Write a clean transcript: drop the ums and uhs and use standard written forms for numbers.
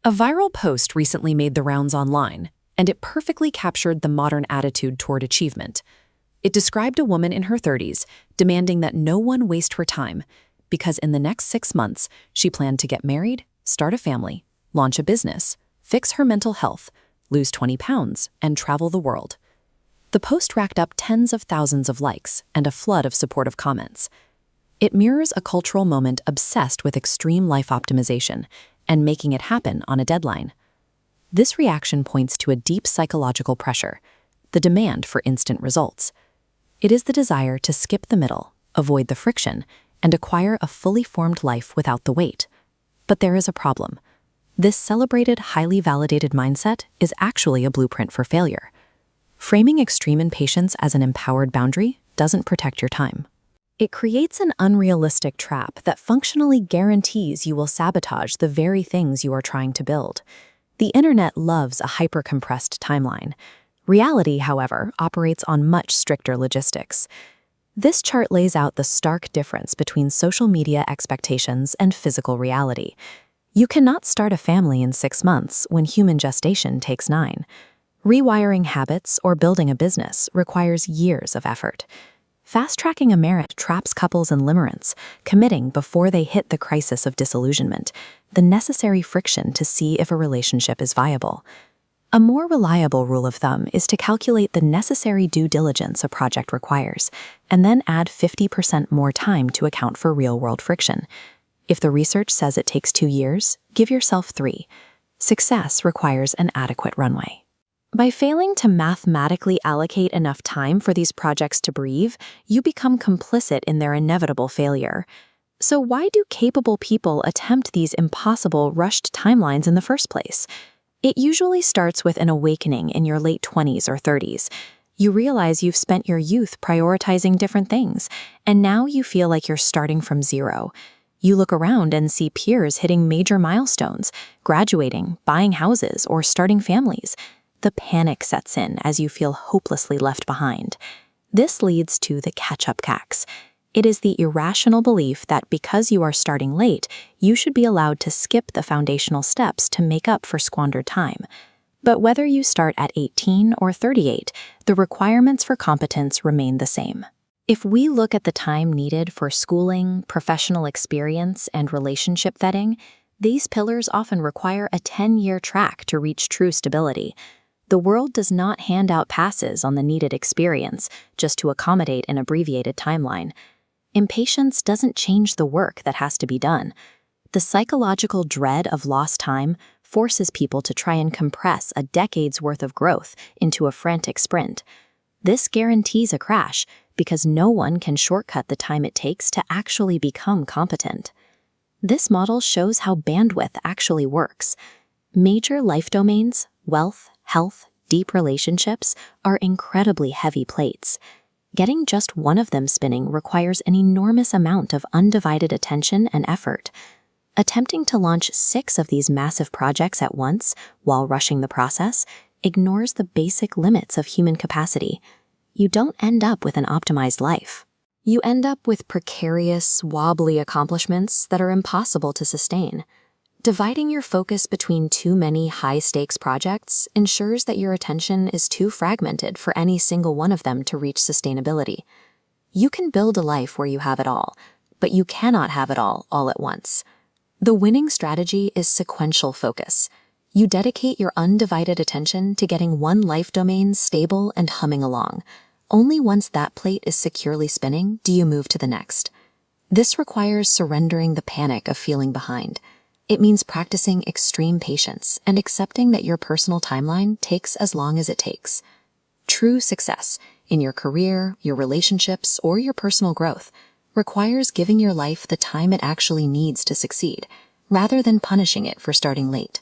A viral post recently made the rounds online, and it perfectly captured the modern attitude toward achievement. It described a woman in her 30s demanding that no one waste her time because in the next 6 months, she planned to get married, start a family, launch a business, fix her mental health, lose 20 pounds, and travel the world. The post racked up tens of thousands of likes and a flood of supportive comments. It mirrors a cultural moment obsessed with extreme life optimization and making it happen on a deadline. This reaction points to a deep psychological pressure, the demand for instant results. It is the desire to skip the middle, avoid the friction, and acquire a fully formed life without the wait. But there is a problem. This celebrated, highly validated mindset is actually a blueprint for failure. Framing extreme impatience as an empowered boundary doesn't protect your time. It creates an unrealistic trap that functionally guarantees you will sabotage the very things you are trying to build. The internet loves a hyper-compressed timeline. Reality, however, operates on much stricter logistics. This chart lays out the stark difference between social media expectations and physical reality. You cannot start a family in 6 months when human gestation takes 9. Rewiring habits or building a business requires years of effort. Fast-tracking a marriage traps couples in limerence, committing before they hit the crisis of disillusionment, the necessary friction to see if a relationship is viable. A more reliable rule of thumb is to calculate the necessary due diligence a project requires, and then add 50% more time to account for real-world friction. If the research says it takes 2 years, give yourself 3. Success requires an adequate runway. By failing to mathematically allocate enough time for these projects to breathe, you become complicit in their inevitable failure. So why do capable people attempt these impossible, rushed timelines in the first place? It usually starts with an awakening in your late 20s or 30s. You realize you've spent your youth prioritizing different things, and now you feel like you're starting from zero. You look around and see peers hitting major milestones, graduating, buying houses, or starting families. The panic sets in as you feel hopelessly left behind. This leads to the catch-up cax. It is the irrational belief that because you are starting late, you should be allowed to skip the foundational steps to make up for squandered time. But whether you start at 18 or 38, the requirements for competence remain the same. If we look at the time needed for schooling, professional experience, and relationship vetting, these pillars often require a 10-year track to reach true stability. The world does not hand out passes on the needed experience just to accommodate an abbreviated timeline. Impatience doesn't change the work that has to be done. The psychological dread of lost time forces people to try and compress a decade's worth of growth into a frantic sprint. This guarantees a crash because no one can shortcut the time it takes to actually become competent. This model shows how bandwidth actually works. Major life domains, wealth, health, deep relationships, are incredibly heavy plates. Getting just one of them spinning requires an enormous amount of undivided attention and effort. Attempting to launch 6 of these massive projects at once while rushing the process ignores the basic limits of human capacity. You don't end up with an optimized life. You end up with precarious, wobbly accomplishments that are impossible to sustain. Dividing your focus between too many high-stakes projects ensures that your attention is too fragmented for any single one of them to reach sustainability. You can build a life where you have it all, but you cannot have it all at once. The winning strategy is sequential focus. You dedicate your undivided attention to getting one life domain stable and humming along. Only once that plate is securely spinning do you move to the next. This requires surrendering the panic of feeling behind. It means practicing extreme patience and accepting that your personal timeline takes as long as it takes. True success in your career, your relationships, or your personal growth requires giving your life the time it actually needs to succeed, rather than punishing it for starting late.